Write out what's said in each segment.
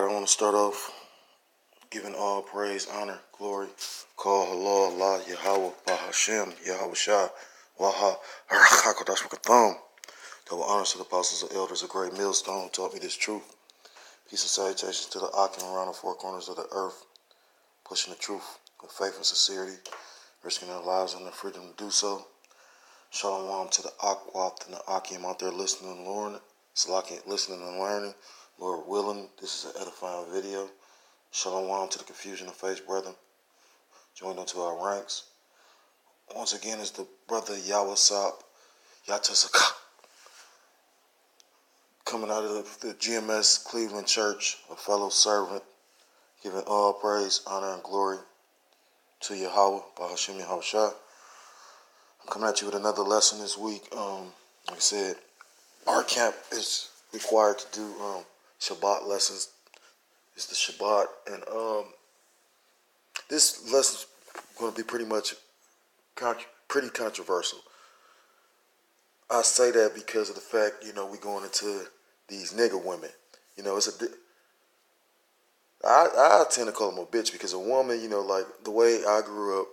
I want to start off giving all praise, honor, glory. Call Allah, Allah, Yahweh, Bahashem, Yahweh Shah, Waha, Harachakodash Wakatham. Double honors to the apostles and elders, a great millstone who taught me this truth. Peace and salutations to the Akim around the four corners of the earth, pushing the truth with faith and sincerity, risking their lives and their freedom to do so. Shalom to the Akwat and the Akim out there listening and learning. Listening and learning. Lord willing, this is an edifying video. Shalom to the confusion of faith, brethren. Join unto our ranks. Once again, is the brother Yawasap Yatasaka coming out of the GMS Cleveland Church, a fellow servant, giving all praise, honor, and glory to Yahweh, Bahashem Yahweh Shah. I'm coming at you with another lesson this week. Like I said, our camp is required to do Shabbat lessons. It's the Shabbat, and this lesson's going to be pretty controversial. I say that because of the fact, we going into these nigger women. I tend to call them a bitch because a woman, like the way I grew up,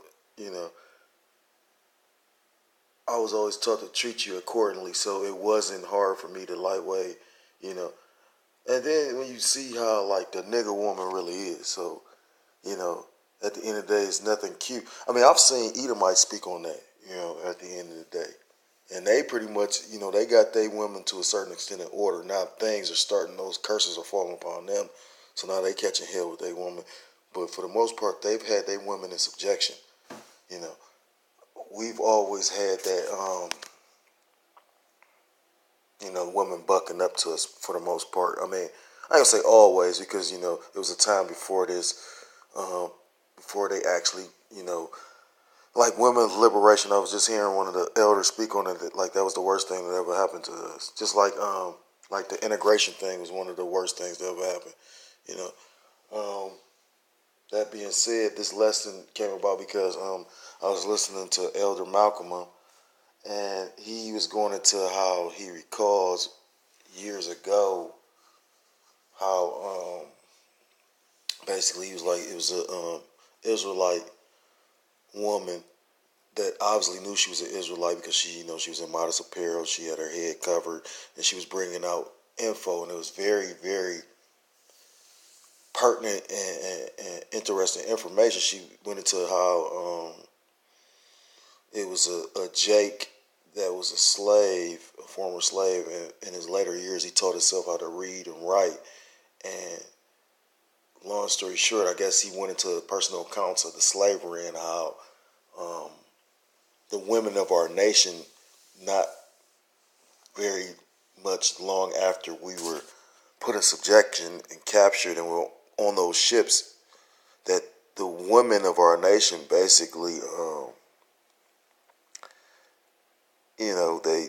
I was always taught to treat you accordingly, so it wasn't hard for me to lightweight, And then when you see how like the nigger woman really is, so, at the end of the day, it's nothing cute. I mean, I've seen Edomites speak on that, at the end of the day. And they pretty much, they got their women to a certain extent in order. Now things are starting, those curses are falling upon them. So now they catching hell with their woman. But for the most part, they've had their women in subjection. We've always had that, women bucking up to us for the most part. I mean, I don't say always because, it was a time before this, before they actually, like women's liberation. I was just hearing one of the elders speak on it, like that was the worst thing that ever happened to us. Just like the integration thing was one of the worst things that ever happened, That being said, this lesson came about because I was listening to Elder Malcolm, and he was going into how he recalls years ago how basically he was like it was a Israelite woman that obviously knew she was an Israelite because she was in modest apparel, she had her head covered, and she was bringing out info, and it was very, very pertinent and interesting information. She went into how it was a Jake that was a slave, a former slave, and in his later years he taught himself how to read and write. And long story short, I guess he went into personal accounts of the slavery and how the women of our nation, not very much long after we were put in subjection and captured and were on those ships, that the women of our nation basically,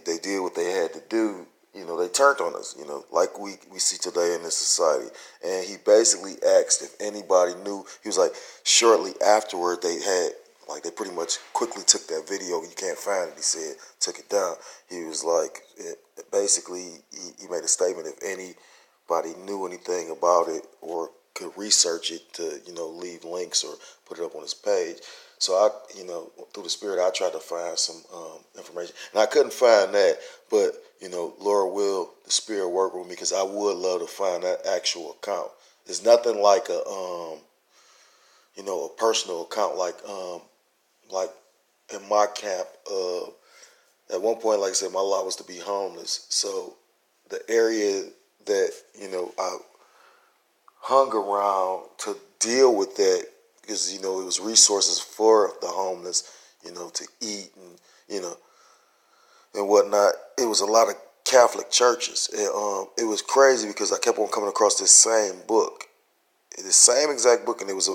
they did what they had to do. They turned on us, like we see today in this society. And he basically asked if anybody knew. He was like, shortly afterward, they pretty much quickly took that video. You can't find it. He said, took it down. He was like, basically, he made a statement if anybody knew anything about it or could research it to, leave links or put it up on his page. So I, through the Spirit, I tried to find some information, and I couldn't find that. But Lord will, the Spirit work with me because I would love to find that actual account. It's nothing like a personal account like in my camp. At one point, like I said, my lot was to be homeless. So the area that I hung around to deal with that, because it was resources for the homeless, to eat and and whatnot. It was a lot of Catholic churches, and it was crazy because I kept on coming across this same book, the same exact book, and it was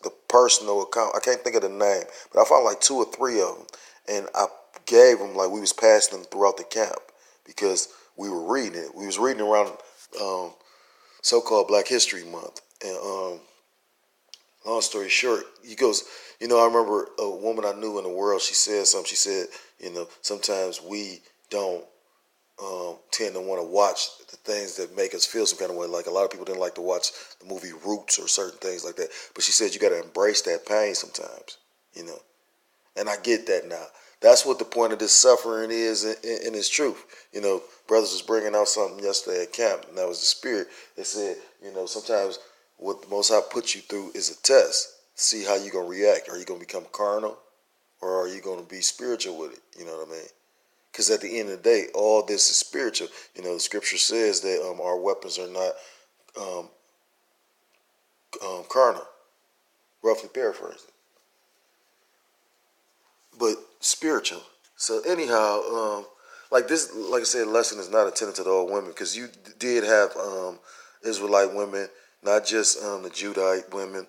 the personal account. I can't think of the name, but I found like 2 or 3 of them, and I gave them, like we was passing them throughout the camp because we were reading it. We was reading around so-called Black History Month, and long story short, he goes, I remember a woman I knew in the world, she said something. She said, sometimes we don't tend to want to watch the things that make us feel some kind of way. Like a lot of people didn't like to watch the movie Roots or certain things like that. But she said you got to embrace that pain sometimes, you know. And I get that now. That's what the point of this suffering is in its truth. You know, brothers was bringing out something yesterday at camp, and that was the spirit. They said, you know, sometimes what the Most High puts you through is a test. See how you're going to react. Are you going to become carnal, or are you going to be spiritual with it? You know what I mean? Because at the end of the day, all this is spiritual. You know, the scripture says that our weapons are not carnal, roughly paraphrasing, but spiritual. So anyhow, like this, like I said, lesson is not intended to all women, because you did have Israelite women, not just the Judite women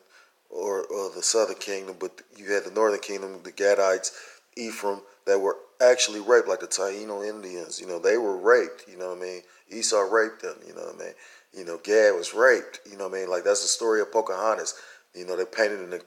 or the southern kingdom, but you had the northern kingdom, the Gadites, Ephraim, that were actually raped, like the Taino Indians. You know, they were raped. You know what I mean? Esau raped them. You know what I mean? You know, Gad was raped. You know what I mean? Like that's the story of Pocahontas. You know, they painted in a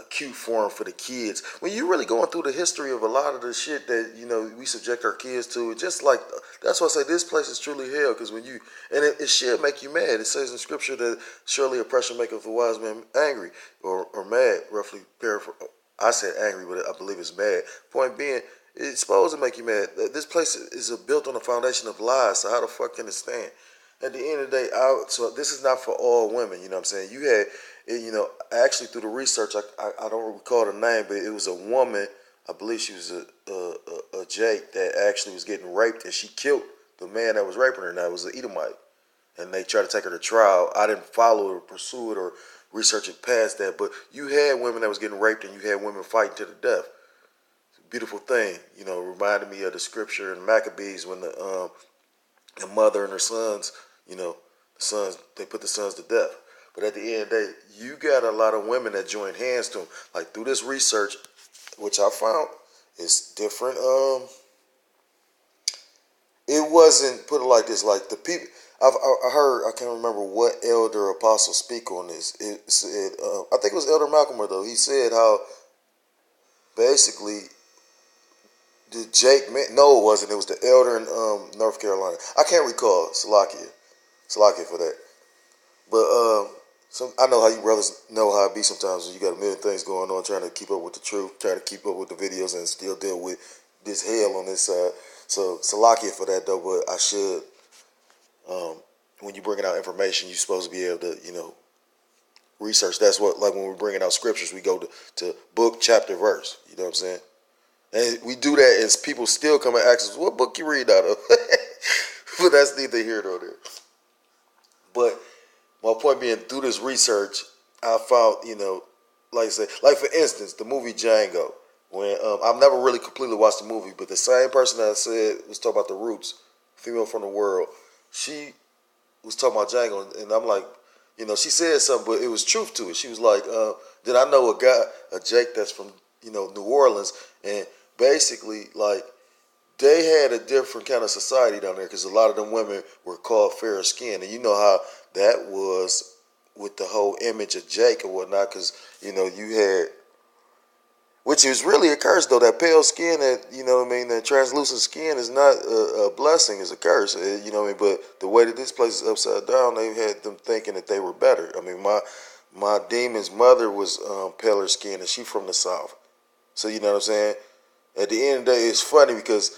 cute form for the kids. When you're really going through the history of a lot of the shit that, you know, we subject our kids to, just like, that's why I say this place is truly hell, because when you, and it should make you mad. It says in scripture that surely oppression maketh the wise man angry, or mad, roughly paraphrase. I said angry, but I believe it's mad. Point being, it's supposed to make you mad. This place is built on a foundation of lies, so how the fuck can it stand? At the end of the day, so this is not for all women, you know what I'm saying? You had, you know, actually through the research, I don't recall the name, but it was a woman, I believe she was a Jake, that actually was getting raped, and she killed the man that was raping her, and that was an Edomite. And they tried to take her to trial. I didn't follow or pursue it or research it past that, but you had women that was getting raped, and you had women fighting to the death. It's a beautiful thing, you know, reminded me of the scripture in Maccabees when the mother and her sons, you know, the sons, they put the sons to death. But at the end of the day, you got a lot of women that joined hands to them. Like through this research, which I found is different. It wasn't put it like this. Like the people, I heard, I can't remember what elder apostle speak on this. It said, I think it was Elder Malcolm, though. He said how basically the Jake, no, it wasn't. It was the elder in North Carolina. I can't recall. Salakia for that. But I know how you brothers know how it be sometimes when you got a million things going on, trying to keep up with the truth, trying to keep up with the videos, and still deal with this hell on this side. So Salakia for that though, but I should. When you're bringing out information, you're supposed to be able to, you know, research. That's what, like when we're bringing out scriptures, we go to book, chapter, verse. You know what I'm saying? And we do that, and people still come and ask us, "What book you read out of?" But that's neither here nor there. But my point being, through this research, I found, you know, like I said, like for instance, the movie Django. When I've never really completely watched the movie, but the same person that I said was talking about the Roots, female from the world, she was talking about Django, and I'm like, you know, she said something, but it was truth to it. She was like, then I know a guy, a Jake that's from, you know, New Orleans, and basically like they had a different kind of society down there because a lot of them women were called fair skinned, and you know how that was with the whole image of Jake and whatnot, because you know you had, which is really a curse though. That pale skin, that, you know what I mean, that translucent skin is not a blessing, it's a curse. You know what I mean. But the way that this place is upside down, they had them thinking that they were better. I mean, my demon's mother was paler skinned, and she from the south. So you know what I'm saying. At the end of the day, it's funny because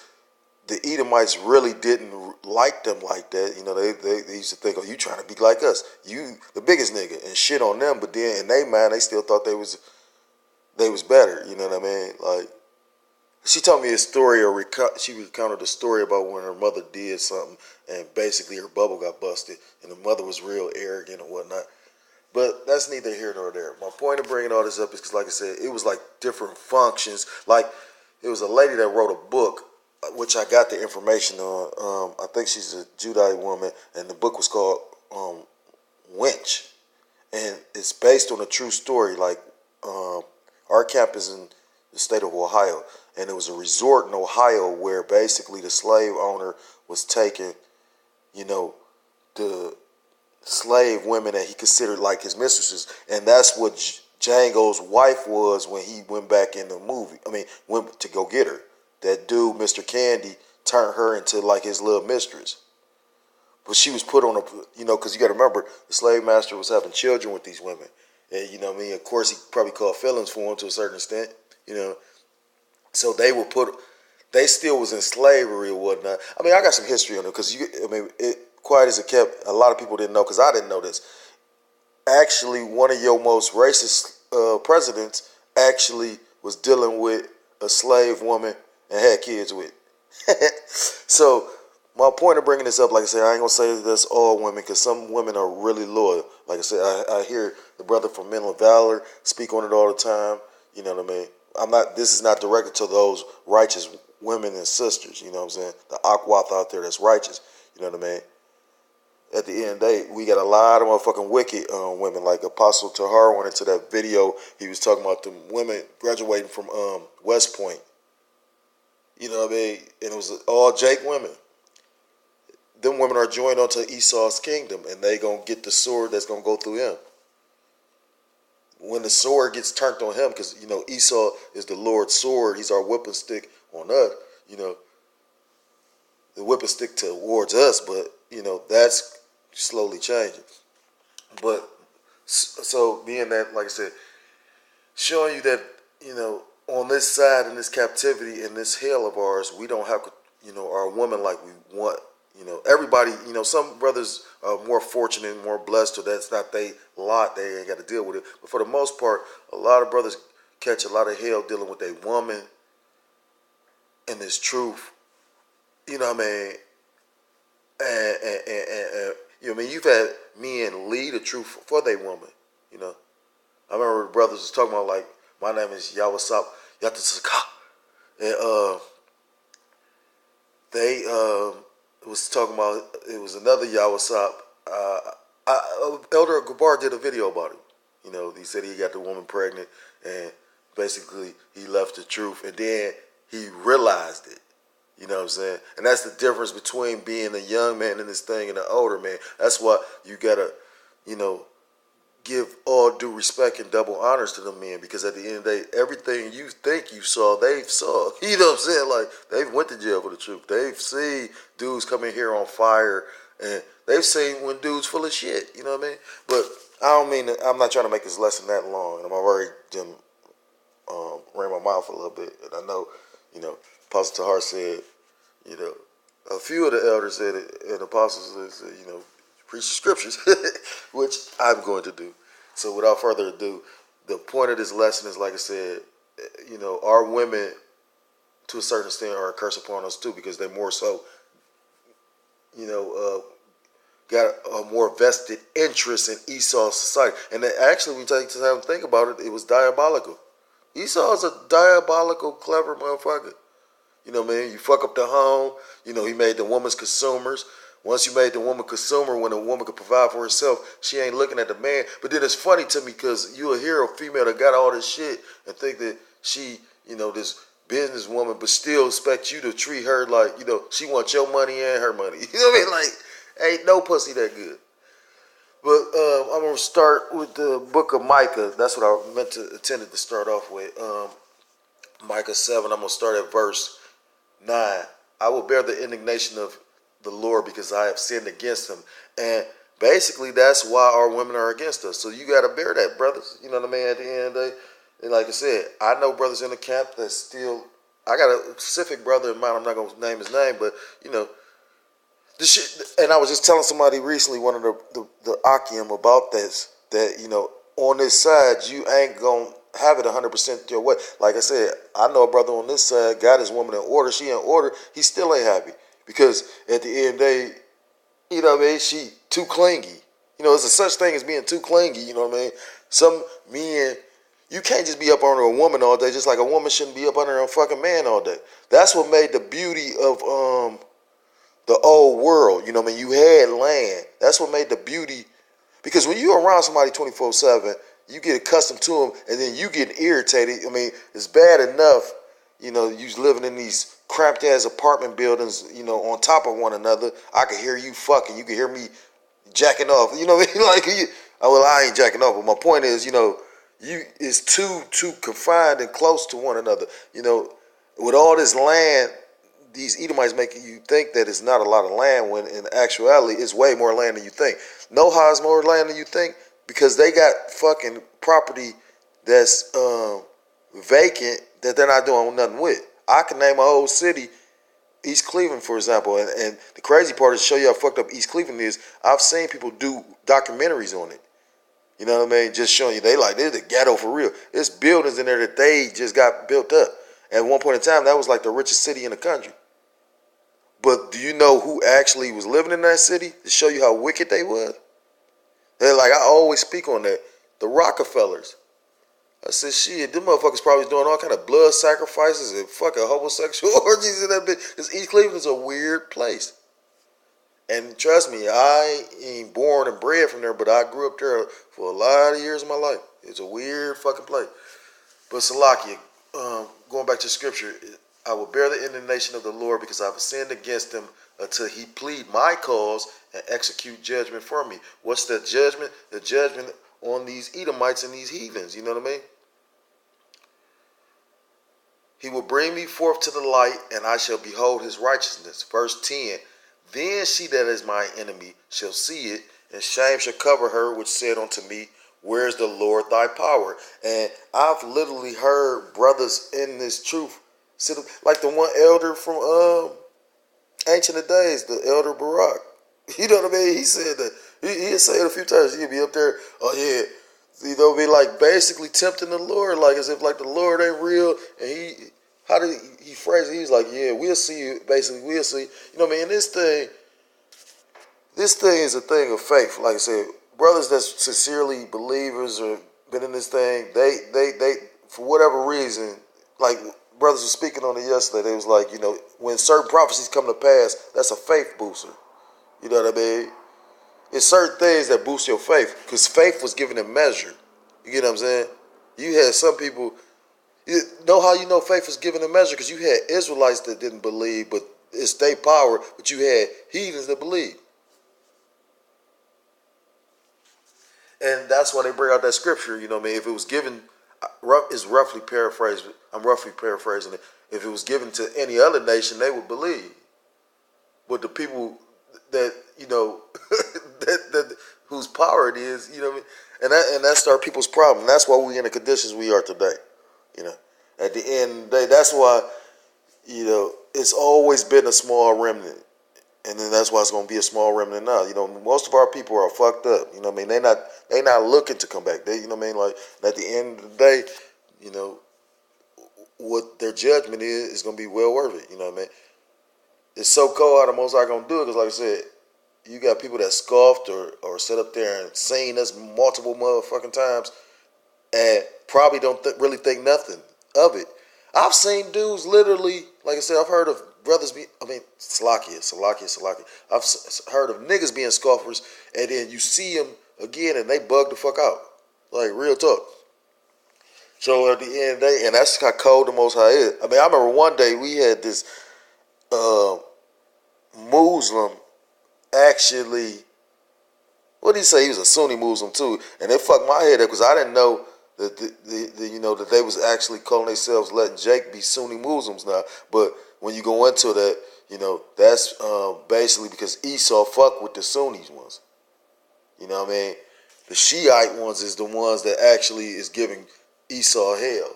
the Edomites really didn't like them like that. You know, they used to think, oh, you trying to be like us, you the biggest nigga, and shit on them. But then in their mind, they still thought they was better. You know what I mean? Like, she told me a story, or she recounted a story about when her mother did something, and basically her bubble got busted, and the mother was real arrogant and whatnot. But that's neither here nor there. My point of bringing all this up is because, like I said, it was like different functions. Like, it was a lady that wrote a book, which I got the information on. I think she's a Judite woman, and the book was called Wench, and it's based on a true story. Like, our camp is in the state of Ohio, and it was a resort in Ohio where basically the slave owner was taking, you know, the slave women that he considered like his mistresses, and that's what Django's wife was when he went back in the movie. I mean, went to go get her. that dude, Mr. Candy, turned her into like his little mistress. But she was put on a, because you got to remember, the slave master was having children with these women. And, you know what I mean? Of course, he probably caught feelings for them to a certain extent, So they still was in slavery or whatnot. I mean, I got some history on it because, quiet as it kept, a lot of people didn't know because I didn't know this. Actually, one of your most racist presidents actually was dealing with a slave woman and had kids with. So my point of bringing this up, like I said, I ain't gonna say that's all women because some women are really loyal. Like I said, I hear the brother from Men of Valor speak on it all the time. You know what I mean? This is not directed to those righteous women and sisters. You know what I'm saying? The Akwath out there that's righteous. You know what I mean? At the end of the day, we got a lot of motherfucking wicked women. Like Apostle Tahar went into that video. He was talking about the women graduating from West Point. You know what I mean? And it was all Jake women. Them women are joined onto Esau's kingdom, and they gonna get the sword that's gonna go through him. When the sword gets turned on him, because Esau is the Lord's sword. He's our whipping stick on us. The whipping stick towards us, but that's slowly changing. But so being that, like I said, showing you that on this side in this captivity in this hell of ours, we don't have our women like we want. Everybody, some brothers are more fortunate and more blessed, or that's not they lot. They ain't got to deal with it. But for the most part, a lot of brothers catch a lot of hell dealing with a woman and this truth. You know what I mean? And you've had men lead the truth for their woman. I remember the brothers was talking about, like, my name is Yawasap Yatasaka, and they was talking about, it was another Yawasap. Elder Gabar did a video about it. He said he got the woman pregnant, and basically he left the truth, and then he realized it. You know what I'm saying? And that's the difference between being a young man in this thing and an older man. That's why you gotta, give all due respect and double honors to them men, because at the end of the day, everything you think you saw, they've saw. You know what I'm saying? Like, they've went to jail for the truth. They've seen dudes come in here on fire, and they've seen when dudes full of shit. You know what I mean? But I'm not trying to make this lesson that long, and I'm already ran my mouth a little bit, and I know, Apostle Tahar said, a few of the elders said it, and apostles said, preach the scriptures, which I'm going to do. So without further ado, the point of this lesson is, like I said, our women, to a certain extent, are a curse upon us too, because they're more so, got a more vested interest in Esau's society. And then actually, when you take the time to think about it, it was diabolical. Esau's a diabolical, clever motherfucker. You know what I mean? You fuck up the home. He made the woman's consumers. Once you made the woman consumer, when a woman could provide for herself, she ain't looking at the man. But then it's funny to me because you'll hear a female that got all this shit and think that she, this businesswoman, but still expect you to treat her like, she wants your money and her money. You know what I mean? Like, ain't no pussy that good. But I'm going to start with the book of Micah. That's what I intended to start off with. Micah 7, I'm going to start at verse 9. I will bear the indignation of the Lord because I have sinned against him. And basically that's why our women are against us. So you got to bear that, brothers. You know what I mean? At the end of the day. And like I said, I know brothers in the camp that still, I got a specific brother in mind. I'm not going to name his name, but this shit. And I was just telling somebody recently, one of the Akim, about this, that, on this side, you ain't going to have it 100% your way. Like I said, I know a brother on this side got his woman in order. She in order. He still ain't happy. Because at the end of the day, she too clingy. There's a such thing as being too clingy, you know what I mean? Some men, you can't just be up under a woman all day, just like a woman shouldn't be up under a fucking man all day. That's what made the beauty of the old world, you know what I mean? You had land. That's what made the beauty, because when you're around somebody 24/7, you get accustomed to them, and then you get irritated. I mean, it's bad enough, you living in these cramped ass apartment buildings, on top of one another. I could hear you fucking. You could hear me jacking off. You know what I mean? Like, well, I ain't jacking off, but my point is, it's too confined and close to one another. with all this land, these Edomites make you think that it's not a lot of land when in actuality it's way more land than you think. Know how it's more land than you think? Because they got fucking property that's vacant that they're not doing nothing with. I can name a whole city, East Cleveland, for example, and the crazy part is to show you how fucked up East Cleveland is. I've seen people do documentaries on it. You know what I mean? Just showing you they're the ghetto for real. There's buildings in there that they just got built up. At one point in time, that was like the richest city in the country. But do you know who actually was living in that city to show you how wicked they was? They're like, I always speak on that. The Rockefellers. I said, shit, them motherfuckers probably doing all kind of blood sacrifices and fucking homosexual orgies in that bitch. Because East Cleveland's a weird place. And trust me, I ain't born and bred from there, but I grew up there for a lot of years of my life. It's a weird fucking place. But Salakia, going back to scripture, I will bear the indignation of the Lord because I have sinned against him until he plead my cause and execute judgment for me. What's that judgment? The judgment on these Edomites and these heathens. You know what I mean? He will bring me forth to the light, and I shall behold his righteousness. Verse 10. Then she that is my enemy shall see it, and shame shall cover her which said unto me, where is the Lord thy power? And I've literally heard brothers in this truth, like the one elder from Ancient of Days, the elder Barak. You know what I mean? He said that. He'll say it a few times. He'll be up there, oh yeah. You know, be like basically tempting the Lord, like as if like the Lord ain't real. And how did he phrase it? He's like, yeah, we'll see you. Basically, we'll see. You know what I mean? And this thing is a thing of faith. Like I said, brothers that's sincerely believers or been in this thing, they for whatever reason, like brothers were speaking on it yesterday. They was like, you know, when certain prophecies come to pass, that's a faith booster. You know what I mean? It's certain things that boost your faith because faith was given a measure. You get what I'm saying? You had some people. You know how you know faith was given a measure? Because you had Israelites that didn't believe, but it's their power, but you had heathens that believe. And that's why they bring out that scripture, you know what I mean? If it was given, it's roughly paraphrased, I'm roughly paraphrasing it. If it was given to any other nation, they would believe. But the people that, you know, that whose power it is, you know what I mean? And that's our people's problem. That's why we're in the conditions we are today. You know, at the end of the day, that's why, you know, it's always been a small remnant. And then that's why it's going to be a small remnant now. You know, most of our people are fucked up. You know what I mean? They not looking to come back. They, you know what I mean? Like, at the end of the day, you know, what their judgment is going to be well worth it. You know what I mean? It's so cold how the Most High going to do it because, like I said, you got people that scoffed or sit up there and seen us multiple motherfucking times and probably don't really think nothing of it. I've seen dudes literally, like I said, I've heard of brothers Salakia. I've heard of niggas being scoffers, and then you see them again and they bug the fuck out. Like, real talk. So at the end of the day, and that's how cold the Most High is. I mean, I remember one day we had this Muslim actually, what did he say? He was a Sunni Muslim too, and it fucked my head up because I didn't know that you know that they was actually calling themselves letting Jake be Sunni Muslims now. But when you go into that, you know, that's basically because Esau fuck with the Sunnis ones. You know what I mean? The Shiite ones is the ones that actually is giving Esau hell.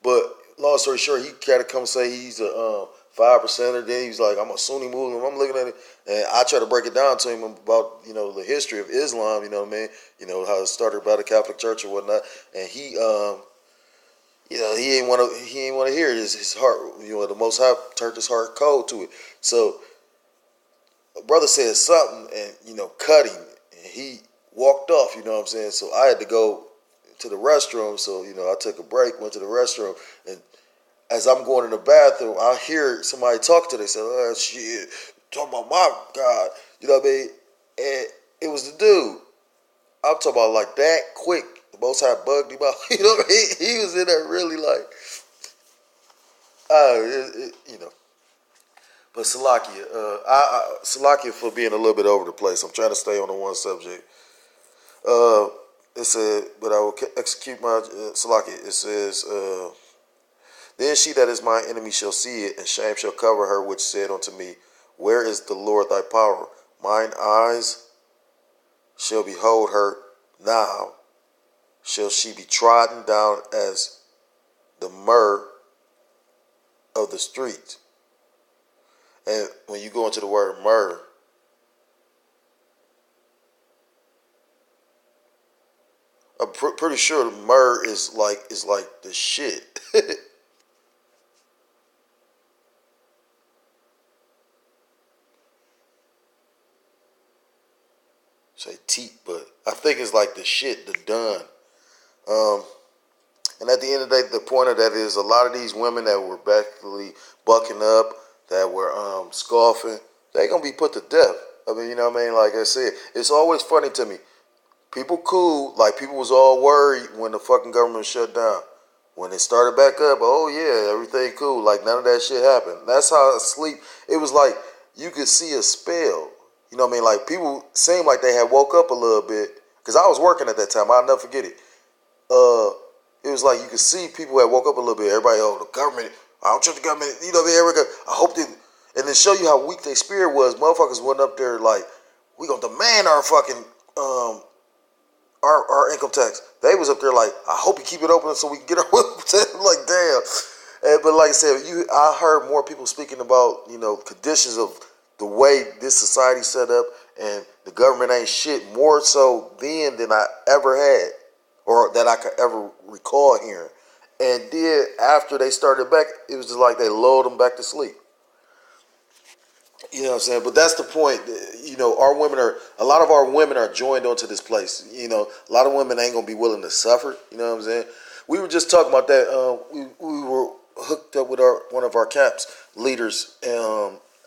But long story short, he kind of come say he's a 5%er. Then he's like, I'm a Sunni Muslim. I'm looking at it, and I try to break it down to him about, you know, the history of Islam. You know what I mean? You know how it started by the Catholic Church or whatnot. And he, you know, he ain't want to hear it. His heart, you know, the Most High turned his heart cold to it. So a brother said something, and you know, cut him, and he walked off. You know what I'm saying? So I had to go to the restroom. So, you know, I took a break, went to the restroom, and as I'm going in the bathroom, I hear somebody talk to them. They said, oh, shit, talking about my God. You know what I mean? And it was the dude. I'm talking about like that quick. The Most High bugged him out. You know what I mean? He was in there really like, you know. But Salakia, Salakia for being a little bit over the place. I'm trying to stay on the one subject. It said, but I will execute my Salakia. It says, Then she that is my enemy shall see it, and shame shall cover her which said unto me, where is the Lord thy power? Mine eyes shall behold her now. Shall she be trodden down as the myrrh of the street. And when you go into the word myrrh, I'm pretty sure myrrh is like the shit. Say teat, but I think it's like the shit, the done. And at the end of the day, the point of that is a lot of these women that were basically bucking up, that were scoffing, they gonna be put to death. I mean, you know what I mean? Like I said, it's always funny to me. People cool, like people was all worried when the fucking government shut down. When it started back up, oh yeah, everything cool. Like none of that shit happened. That's how asleep. It was like you could see a spell. You know what I mean? Like people seemed like they had woke up a little bit. Cause I was working at that time. I'll never forget it. It was like you could see people had woke up a little bit. Everybody, oh, the government. I don't trust the government. You know what I mean? I hope they, and then show you how weak their spirit was. Motherfuckers went up there like, we gonna demand our fucking our income tax. They was up there like, I hope you keep it open so we can get our like damn. But like I said, I heard more people speaking about conditions of the way this society set up, and the government ain't shit more so then than I ever had, or that I could ever recall hearing. And then after they started back, it was just like they lulled them back to sleep. You know what I'm saying? But that's the point. A lot of our women are joined onto this place. A lot of women ain't going to be willing to suffer. You know what I'm saying? We were just talking about that. We were hooked up with one of our CAPS leaders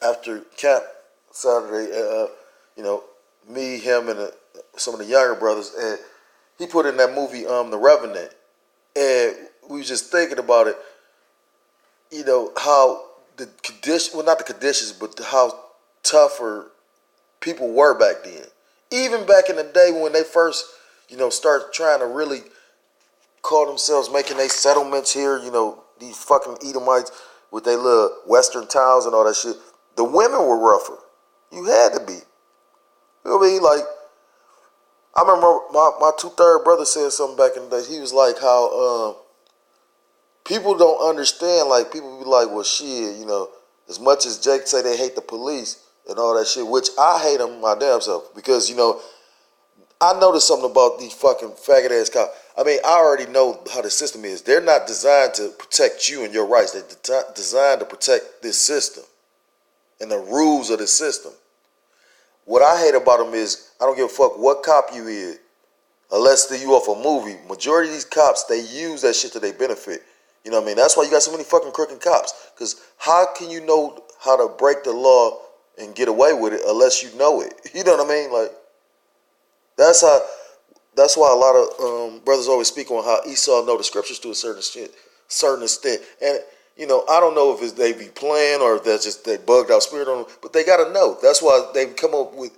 after CAP Saturday. Me, him, and some of the younger brothers. And he put in that movie, The Revenant. And we was just thinking about it. How the condition, well, not the conditions, but how tougher people were back then. Even back in the day when they first, started trying to really call themselves making their settlements here, these fucking Edomites with their little western towns and all that shit. The women were rougher. You had to be. You know what I mean? Like, I remember my 2/3 brother said something back in the day. He was like how people don't understand. Like, people be like, well, shit, as much as Jake say they hate the police and all that shit, which I hate them my damn self, because, I noticed something about these fucking faggot ass cops. I mean, I already know how the system is. They're not designed to protect you and your rights. They're designed to protect this system and the rules of the system. What I hate about them is I don't give a fuck what cop you is, unless you off a movie. Majority of these cops, they use that shit to their benefit. You know what I mean? That's why you got so many fucking crooked cops. Because how can you know how to break the law and get away with it unless you know it? You know what I mean? Like, that's why a lot of brothers always speak on how Esau know the scriptures to a certain extent. And, I don't know if it's they be playing or if that's just they bugged out spirit on them, but they got to know. That's why they come up with,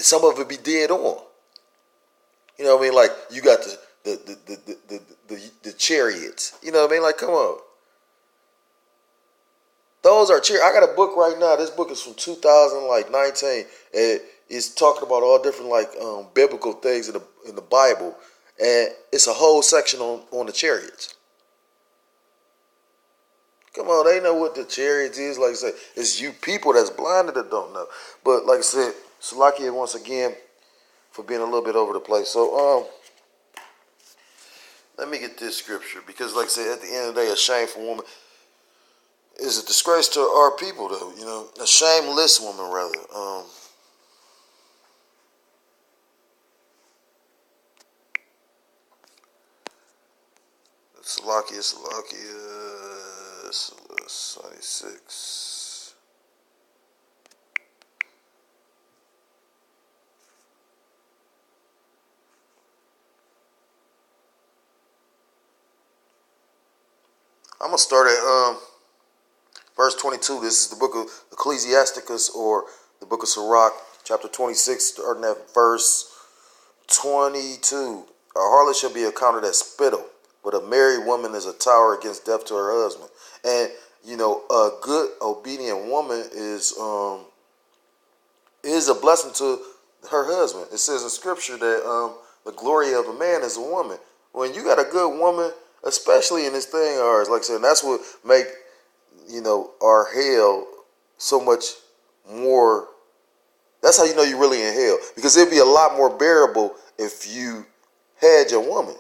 some of it be dead on. You know what I mean? Like, you got the chariots. You know what I mean? Like, come on. Those are chariots. I got a book right now. This book is from 2019. And it's talking about all different biblical things in the Bible. And it's a whole section on the chariots. Come on, they know what the chariots is. Like I said, it's you people that's blinded that don't know. But like I said, Salakia once again for being a little bit over the place. So let me get this scripture, because like I said, at the end of the day, a shameful woman is a disgrace to our people, though. A shameless woman, rather. Salakia, 26. I'm going to start at verse 22. This is the book of Ecclesiasticus, or the book of Sirach, chapter 26, starting at verse 22. A harlot shall be accounted as spittle, but a married woman is a tower against death to her husband. And a good obedient woman is a blessing to her husband. It says in scripture that the glory of a man is a woman. When you got a good woman, especially in this thing, ours, like I said, that's what make our hell so much more. That's how you know you're really in hell, because it'd be a lot more bearable if you had your woman.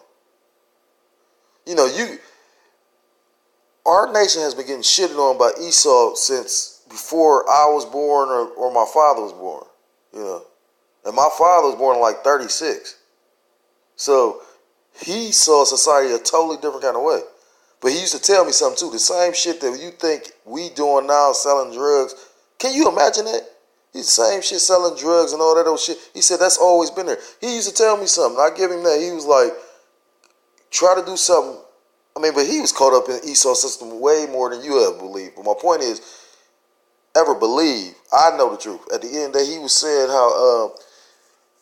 Our nation has been getting shitted on by Esau since before I was born or my father was born. And my father was born in like 36. So he saw society a totally different kind of way. But he used to tell me something too. The same shit that you think we doing now, selling drugs. Can you imagine that? He's the same shit, selling drugs and all that old shit. He said that's always been there. He used to tell me something. I give him that. He was like, try to do something. But he was caught up in Esau's system way more than you ever believe. But my point is, ever believe, I know the truth. At the end of the day, he was saying how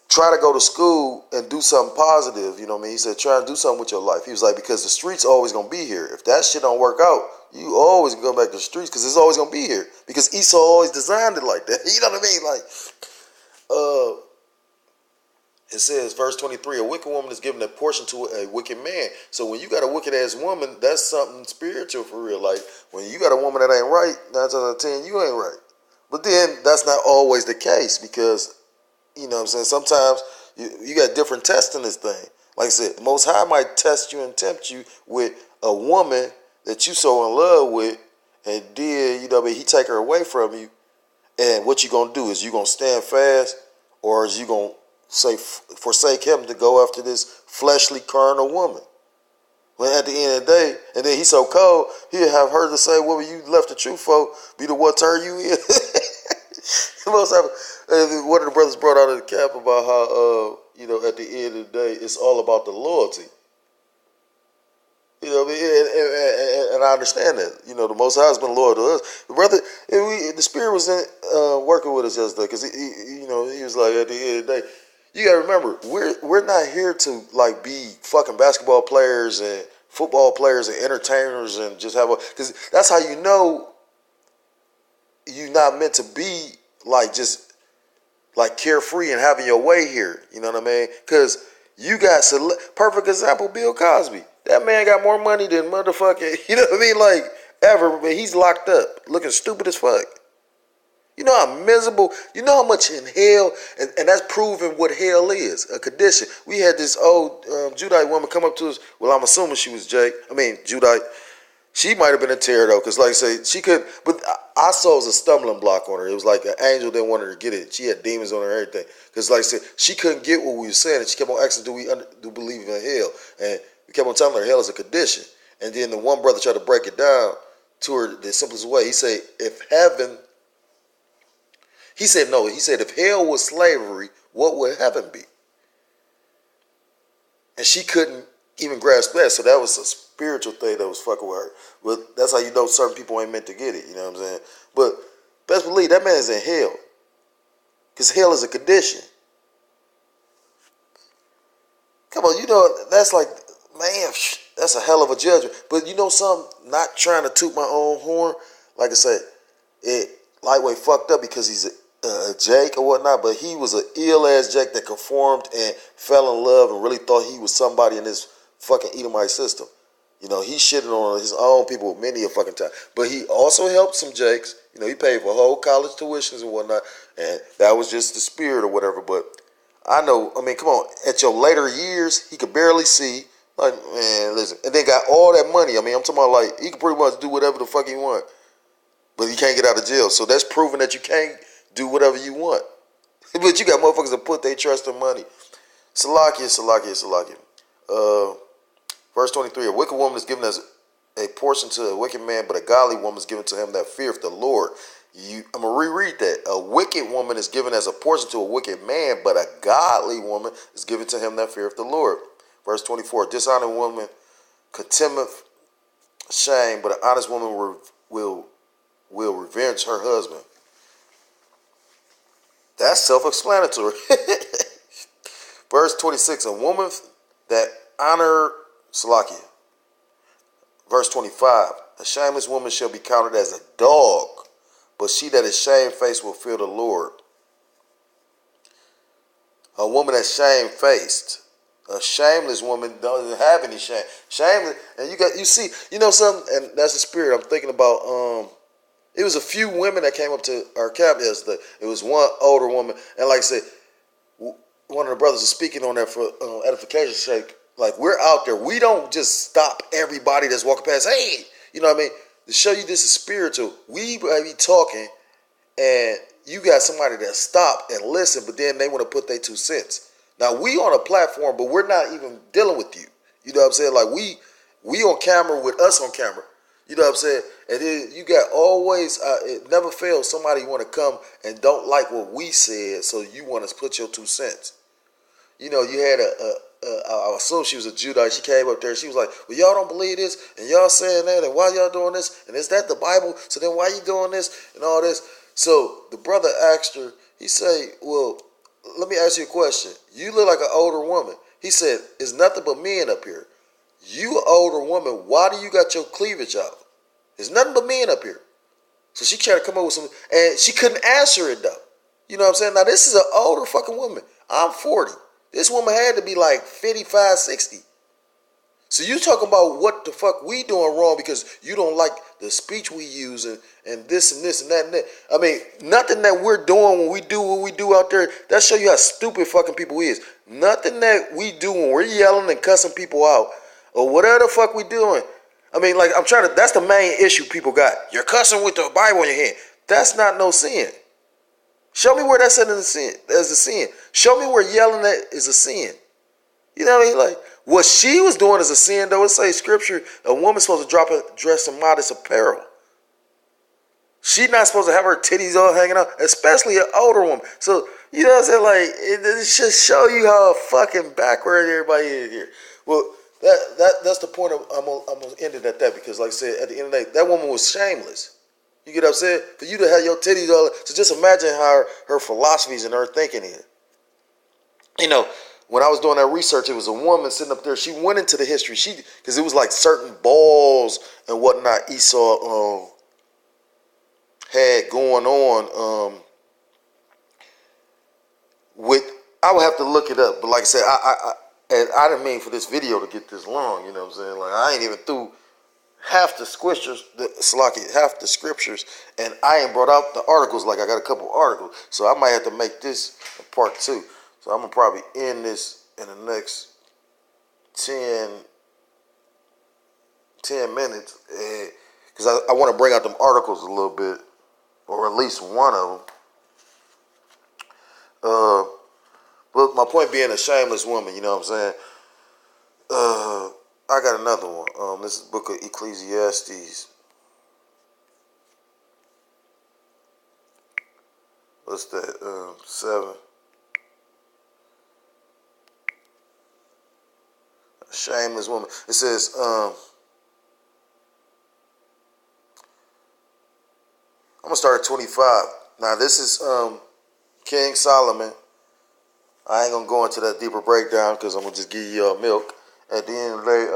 try to go to school and do something positive. He said, try and do something with your life. He was like, because the streets always going to be here. If that shit don't work out, you always go back to the streets because it's always going to be here. Because Esau always designed it like that. You know what I mean? Like, it says, verse 23, a wicked woman is given a portion to a wicked man. So when you got a wicked ass woman, that's something spiritual for real. Like, when you got a woman that ain't right, 9 times out of 10, you ain't right. But then that's not always the case, because what I'm saying? Sometimes you got different tests in this thing. Like I said, the Most High might test you and tempt you with a woman that you so in love with, and then, he take her away from you. And what you going to do? Is you going to stand fast, or is you going to forsake him to go after this fleshly, carnal woman? When at the end of the day, and then he's so cold, he'll have her to say, what you left the truth for, be the one turn you in. One of the brothers brought out of the cap about how, at the end of the day, it's all about the loyalty. And I understand that. The Most High has been loyal to us. The brother, the Spirit was working with us yesterday, because he was like, at the end of the day, you got to remember, we're not here to like be fucking basketball players and football players and entertainers and just have because that's how you know you're not meant to be like just like carefree and having your way here. You know what I mean? Because you got perfect example, Bill Cosby. That man got more money than motherfucking, you know what I mean? Like ever, but he's locked up looking stupid as fuck. You know how miserable, you know how much in hell, and that's proving what hell is, a condition. We had this old Judite woman come up to us. Well, I'm assuming she was Judite. She might have been a terror though, because like I say, she could, but I saw it was a stumbling block on her. It was like an angel didn't want her to get it. She had demons on her and everything. Because like I said, she couldn't get what we were saying, and she kept on asking, do we believe in hell? And we kept on telling her hell is a condition. And then the one brother tried to break it down to her the simplest way. He said, if hell was slavery, what would heaven be? And she couldn't even grasp that. So that was a spiritual thing that was fucking with her. But that's how you know certain people ain't meant to get it. You know what I'm saying? But best believe that man is in hell. Because hell is a condition. Come on, that's like, man, that's a hell of a judgment. But you know something? Not trying to toot my own horn. Like I said, it Lightweight fucked up because he's a Jake or whatnot, but he was an ill-ass Jake that conformed and fell in love and really thought he was somebody in this fucking Edomite system. He shitted on his own people many a fucking time. But he also helped some Jakes. He paid for whole college tuitions and whatnot, and that was just the spirit or whatever. But come on, at your later years, he could barely see. Like, man, listen. And then got all that money. I'm talking about, like, he could pretty much do whatever the fuck he want. But he can't get out of jail. So that's proving that you can't do whatever you want. But you got motherfuckers that put their trust in money. Salakia. Verse 23, a wicked woman is given as a portion to a wicked man, but a godly woman is given to him that feareth the Lord. I'm going to reread that. A wicked woman is given as a portion to a wicked man, but a godly woman is given to him that feareth the Lord. Verse 24, a dishonored woman contemneth shame, but an honest woman will revenge her husband. That's self-explanatory. Verse 26, a woman that honor Salakia. Verse 25. A shameless woman shall be counted as a dog, but she that is shamefaced will fear the Lord. A woman that's shamefaced. A shameless woman doesn't have any shame. Shameless, and you see, something, and that's the spirit I'm thinking about. It was a few women that came up to our camp yesterday. It was one older woman, and like I said, one of the brothers is speaking on that for edification's sake. Like, we're out there. We don't just stop everybody that's walking past. Hey, you know what I mean? To show you this is spiritual, we be talking, and you got somebody that stop and listen, but then they want to put their 2 cents. Now, we on a platform, but we're not even dealing with you. You know what I'm saying? Like, we on camera with us on camera. You know what I'm saying? And then you got always, it never fails, somebody want to come and don't like what we said, so you want to put your 2 cents. You know, you had I assume she was a Judite. She came up there. She was like, well, y'all don't believe this, and y'all saying that, and why y'all doing this? And is that the Bible? So then why you doing this and all this? So the brother asked her, he said, well, let me ask you a question. You look like an older woman. He said, it's nothing but men up here. You an older woman, why do you got your cleavage out? There's nothing but men up here. So she tried to come up with some, and she couldn't answer it though. You know what I'm saying? Now this is an older fucking woman. I'm 40. This woman had to be like 55, 60. So you talking about what the fuck we doing wrong because you don't like the speech we use and this and this and that and that. I mean, nothing that we're doing when we do what we do out there, that show you how stupid fucking people is. Nothing that we do when we're yelling and cussing people out or whatever the fuck we doing. I mean, like, that's the main issue people got. You're cussing with the Bible in your hand. That's not no sin. Show me where that's in the sin, as a sin. Show me where yelling at is a sin. You know what I mean? Like, what she was doing is a sin, though. It says scripture, a woman's supposed to dress in modest apparel. She's not supposed to have her titties all hanging out, especially an older woman. So, you know what I'm saying? Like, it just show you how fucking backward everybody is here. Well, that's the point. I'm gonna end it at that because, like I said, at the end of the day, that woman was shameless. You get what I'm saying? For you to have your titties all, so just imagine how her philosophies and her thinking is. You know, when I was doing that research, it was a woman sitting up there. She went into the history. Because it was like certain balls and whatnot Esau had going on with. I would have to look it up, but like I said, I didn't mean for this video to get this long. You know what I'm saying? Like, I ain't even through half the scriptures, half the scriptures, and I ain't brought out the articles. Like, I got a couple articles, so I might have to make this a part 2. So I'm gonna probably end this in the next 10 minutes, because I want to bring out them articles a little bit, or at least one of them. But my point being, a shameless woman. You know what I'm saying? I got another one. This is the book of Ecclesiastes. What's that? 7. A shameless woman. It says, I'm gonna start at 25. Now this is King Solomon. I ain't gonna go into that deeper breakdown because I'm gonna just give you milk. At the end of the day,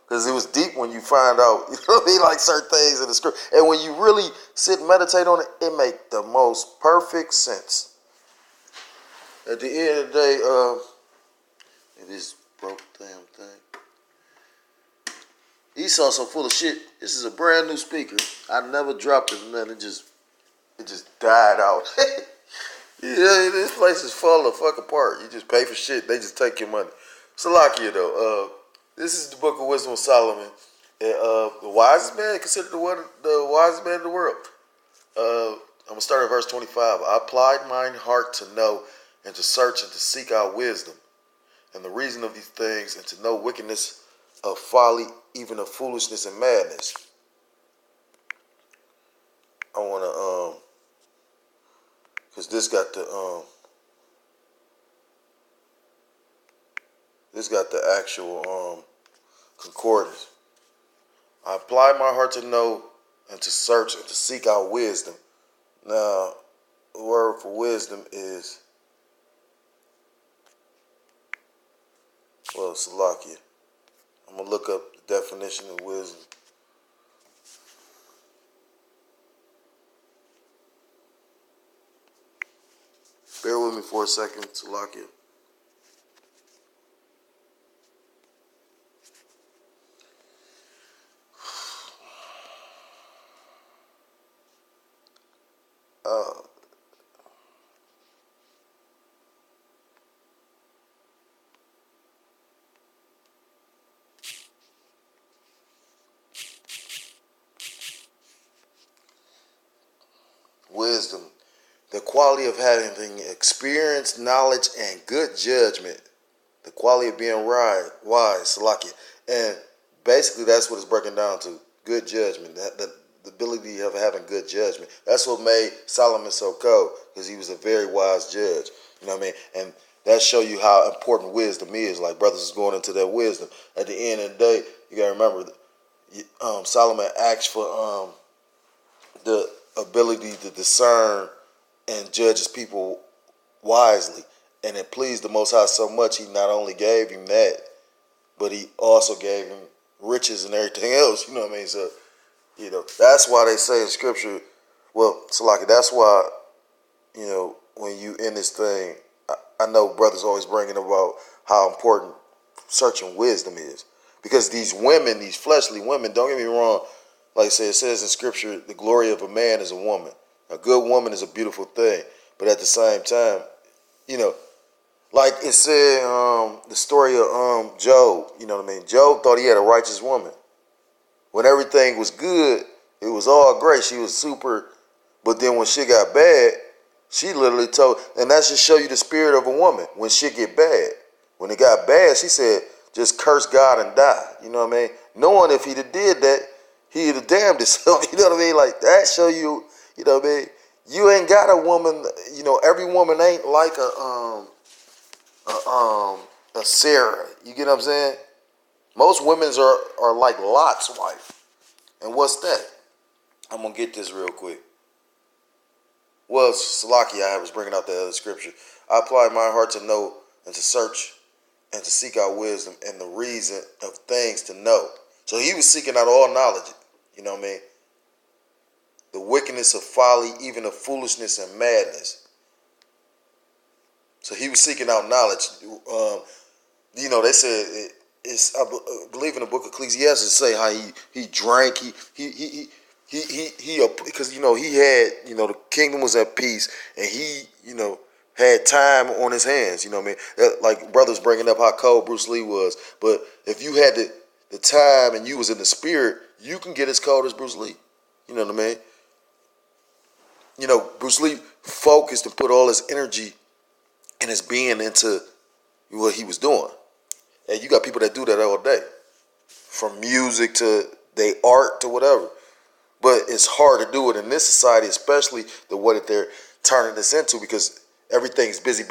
because it was deep when you find out, you know what I mean, like certain things in the script. And when you really sit and meditate on it, it makes the most perfect sense. At the end of the day, it is broke damn thing. Esau's so full of shit. This is a brand new speaker. I never dropped it, and then it just died out. Yeah, this place is falling the fuck apart. You just pay for shit. They just take your money. Salakia though. This is the Book of Wisdom of Solomon. And, the wisest man, considered the wisest man in the world. I'm gonna start at verse 25. I applied mine heart to know and to search and to seek out wisdom and the reason of these things and to know wickedness of folly, even of foolishness and madness. I wanna because this got the actual concordance. I apply my heart to know and to search and to seek out wisdom. Now, the word for wisdom is, well, Salakia. I'm going to look up the definition of wisdom. Bear with me for a second, Salakia. Wisdom, the quality of having experience, knowledge, and good judgment. The quality of being wise, Salakia. And basically that's what it's breaking down to. Good judgment. The ability of having good judgment. That's what made Solomon so cold, because he was a very wise judge. You know what I mean? And that show you how important wisdom is. Like brothers is going into that wisdom. At the end of the day, you gotta remember, Solomon asked for the ability to discern and judge his people wisely. And it pleased the Most High so much, he not only gave him that, but he also gave him riches and everything else. You know what I mean? So, that's why they say in Scripture, well, Salaki, that's why, when you in this thing, I know brothers always bringing about how important searching wisdom is. Because these women, these fleshly women, don't get me wrong, like I said, it says in Scripture, the glory of a man is a woman. A good woman is a beautiful thing. But at the same time, like it said, the story of Job, you know what I mean? Job thought he had a righteous woman. When everything was good, it was all great. She was super. But then when shit got bad, she literally told, and that should show you the spirit of a woman. When shit get bad, when it got bad, she said, just curse God and die. You know what I mean? Knowing if he'd have did that, he'd have damned himself. You know what I mean? Like that show you, you know what I mean? You ain't got a woman, every woman ain't like a Sarah. You get what I'm saying? Most women's are like Lot's wife. And what's that? I'm going to get this real quick. Well, Salaki, I was bringing out the other scripture. I applied my heart to know and to search and to seek out wisdom and the reason of things to know. So he was seeking out all knowledge. You know what I mean? The wickedness of folly, even of foolishness and madness. So he was seeking out knowledge. They said it's. I believe in the book of Ecclesiastes say how he drank. He because he had the kingdom was at peace and he had time on his hands. You know what I mean? Like brothers bringing up how cold Bruce Lee was, but if you had the time and you was in the spirit, you can get as cold as Bruce Lee. You know what I mean? Bruce Lee focused and put all his energy and his being into what he was doing. And you got people that do that all day. From music to their art to whatever. But it's hard to do it in this society, especially the way that they're turning this into, because everything's busy.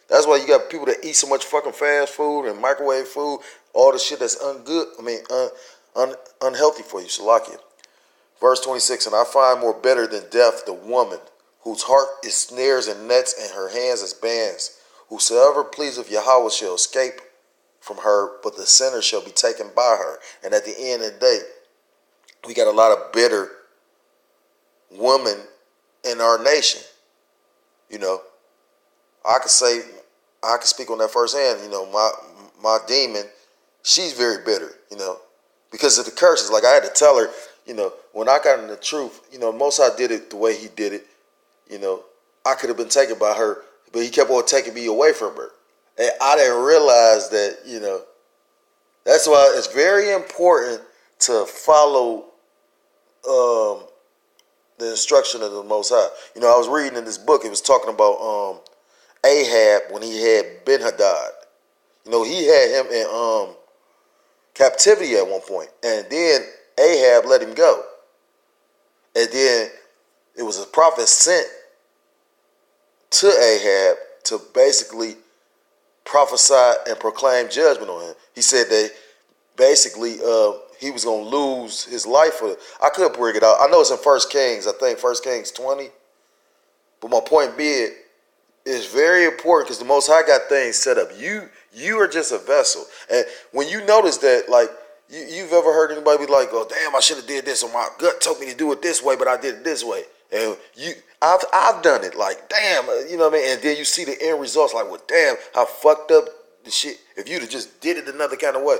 That's why you got people that eat so much fucking fast food and microwave food, all the shit that's unhealthy for you. Salakia. Verse 26, and I find more better than death the woman, whose heart is snares and nets, and her hands as bands. Whosoever pleaseth Yahweh shall escape from her, but the sinner shall be taken by her. And at the end of the day, we got a lot of bitter women in our nation. I can speak on that firsthand. My demon, she's very bitter, because of the curses. Like I had to tell her, when I got in the truth, Most High did it the way he did it. I could have been taken by her, but he kept on taking me away from her. And I didn't realize that, that's why it's very important to follow the instruction of the Most High. I was reading in this book, it was talking about Ahab when he had Ben-Hadad. He had him in captivity at one point, and then Ahab let him go. And then it was a prophet sent to Ahab to basically prophesy and proclaim judgment on him. He said that basically he was going to lose his life. I couldn't bring it out. I know it's in 1 Kings. I think 1 Kings 20. But my point being, it's very important because the Most High got things set up. You are just a vessel. And when you notice that, like, you've ever heard anybody be like, oh, damn, I should have did this, or my gut told me to do it this way, but I did it this way. And I've done it. Like, damn, you know what I mean? And then you see the end results. Like, well, damn, how fucked up the shit. If you'd have just did it another kind of way.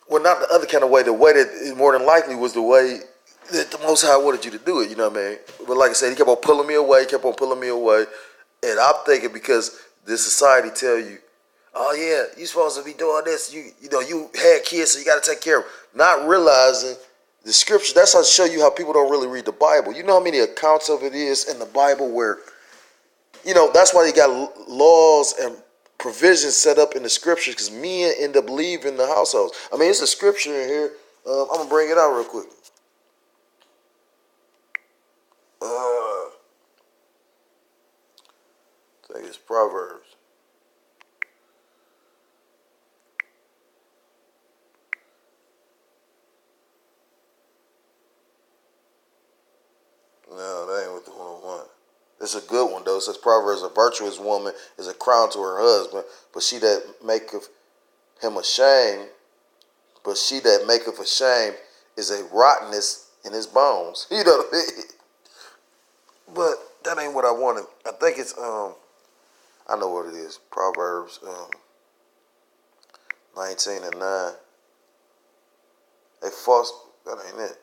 Well, not the other kind of way. The way that more than likely was the way that the Most High wanted you to do it. You know what I mean? But like I said, he kept on pulling me away, and I'm thinking because this society tell you, oh yeah, you supposed to be doing this. You know you had kids, so you got to take care of them. Not realizing the scripture. That's how to show you how people don't really read the Bible. You know how many accounts of it is in the Bible where, you know, that's why they got laws and provisions set up in the scriptures because men end up leaving the households. I mean, it's a scripture in here. I'm gonna bring it out real quick. I think it's Proverbs. No, that ain't what the one I want. It's a good one though. It says Proverbs: a virtuous woman is a crown to her husband, but she that maketh him ashamed, is a rottenness in his bones. You know what I mean? But that ain't what I wanted. I think it's I know what it is. Proverbs 19:9. A false that ain't it.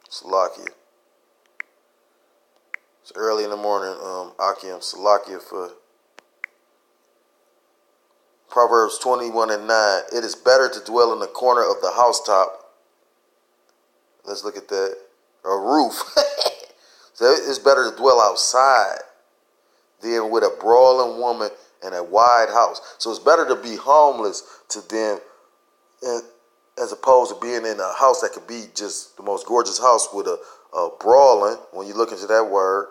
Salakia. It's early in the morning, Akim Salakia for Proverbs 21:9. It is better to dwell in the corner of the housetop. Let's look at that. A roof. So it's better to dwell outside than with a brawling woman in a wide house. So it's better to be homeless to them as opposed to being in a house that could be just the most gorgeous house with a brawling. When you look into that word,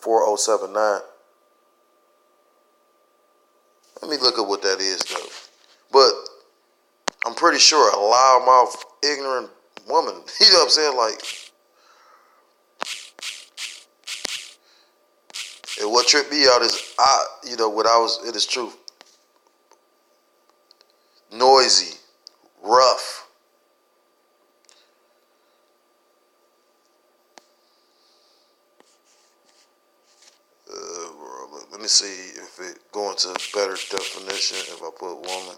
H4079. Let me look at what that is though. But I'm pretty sure a loudmouth, ignorant woman, you know what I'm saying? Like, and what tripped me out is it is true. Noisy, rough. Let me see if it go into a better definition if I put woman.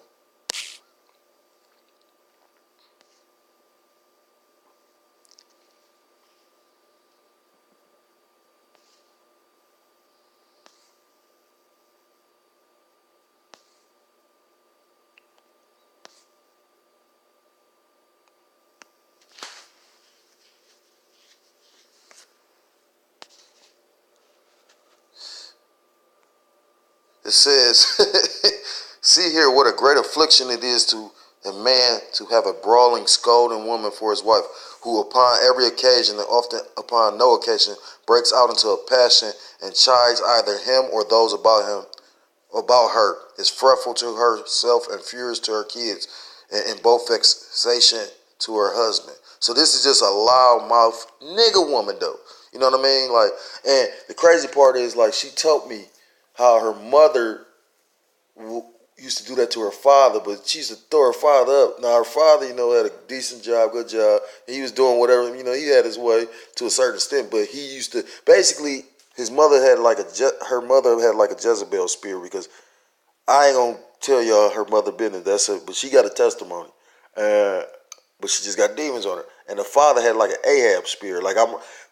It says, see here what a great affliction it is to a man to have a brawling, scolding woman for his wife, who upon every occasion and often upon no occasion breaks out into a passion and chides either him or those about her, is fretful to herself and furious to her kids, and both vexation to her husband. So this is just a loud mouth nigga woman though. You know what I mean? Like, and the crazy part is like she told me how her mother used to do that to her father, but she used to throw her father up. Now her father, had a decent job, good job. He was doing whatever, he had his way to a certain extent, but he used to basically his mother had like her mother had like a Jezebel spirit because I ain't gonna tell y'all her mother business. That's it, but she got a testimony. But she just got demons on her. And the father had like an Ahab spirit. Like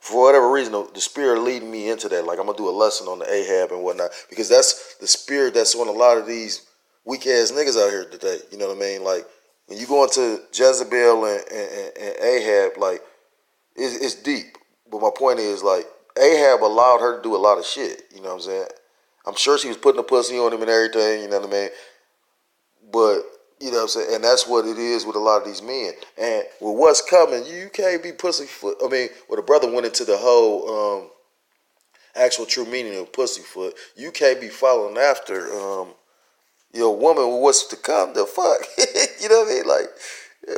for whatever reason, the spirit leading me into that. Like I'm gonna do a lesson on the Ahab and whatnot because that's the spirit that's on a lot of these weak ass niggas out here today. You know what I mean? Like when you go into Jezebel and Ahab, like it's deep. But my point is like Ahab allowed her to do a lot of shit. You know what I'm saying? I'm sure she was putting the pussy on him and everything. You know what I mean? But you know what I'm saying? And that's what it is with a lot of these men. And with what's coming, you can't be pussyfoot. I mean, when a brother went into the whole actual true meaning of pussyfoot, you can't be following after your woman with what's to come. The fuck? You know what I mean? Like,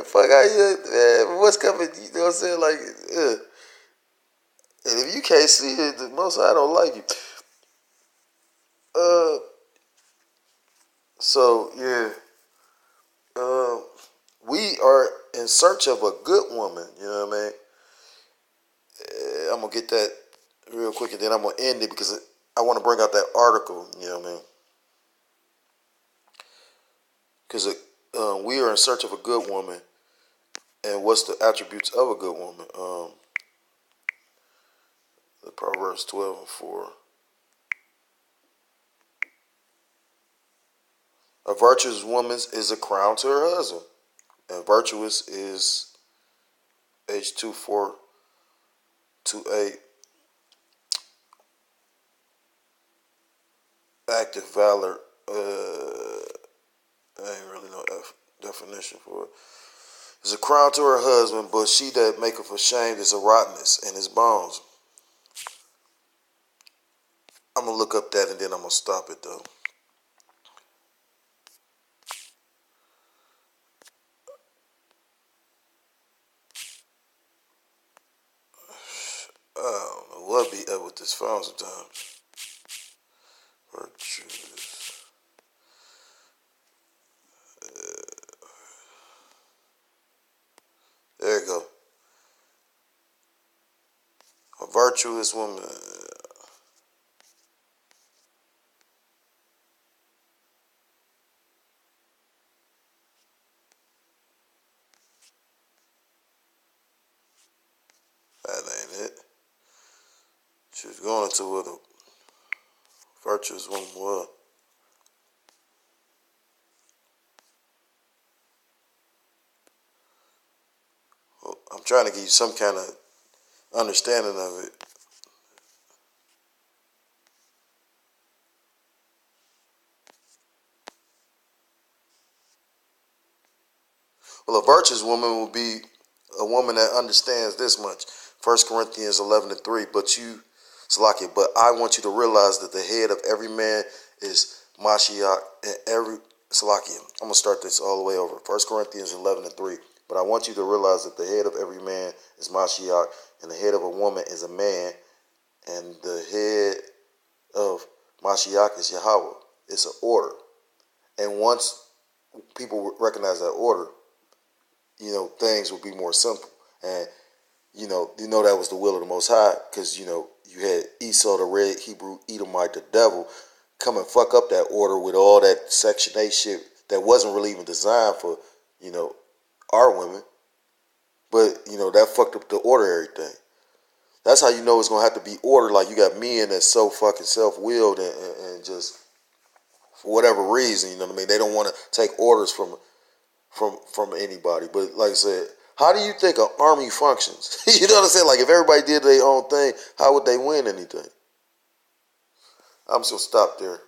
fuck out here, man. What's coming? You know what I'm saying? Like, and if you can't see it, the most I don't like you. So yeah. We are in search of a good woman, you know what I mean? gonna get that real quick, and then I'm gonna end it because I want to bring out that article. You know what I mean? Because we are in search of a good woman, and what's the attributes of a good woman? The Proverbs 12:4. A virtuous woman is a crown to her husband, and virtuous is H2428. Active valor. I ain't really no definition for it. Is a crown to her husband, but she that maketh ashamed is a rottenness in his bones. I'm gonna look up that and then I'm gonna stop it though. I don't know what be up with this phone sometimes. Virtuous. There you go. A virtuous woman. That ain't it. She was going into what a virtuous woman was. Well, I'm trying to give you some kind of understanding of it. Well, a virtuous woman will be a woman that understands this much. 1 Corinthians 11:3. But I want you to realize that the head of every man is Mashiach, and every Salakia. I'm gonna start this all the way over. 1 Corinthians 11:3. But I want you to realize that the head of every man is Mashiach, and the head of a woman is a man, and the head of Mashiach is Yahweh. It's an order, and once people recognize that order, things will be more simple. And that was the will of the Most High, because you had Esau, the red Hebrew Edomite, the devil, come and fuck up that order with all that Section 8 shit that wasn't really even designed for our women, but that fucked up the order, everything. That's how you know it's gonna have to be ordered. Like, you got men that's so fucking self-willed and just for whatever reason, you know what I mean, they don't want to take orders from anybody. But like I said, how do you think an army functions? You know what I'm saying? Like, if everybody did their own thing, how would they win anything? I'm just gonna stop there.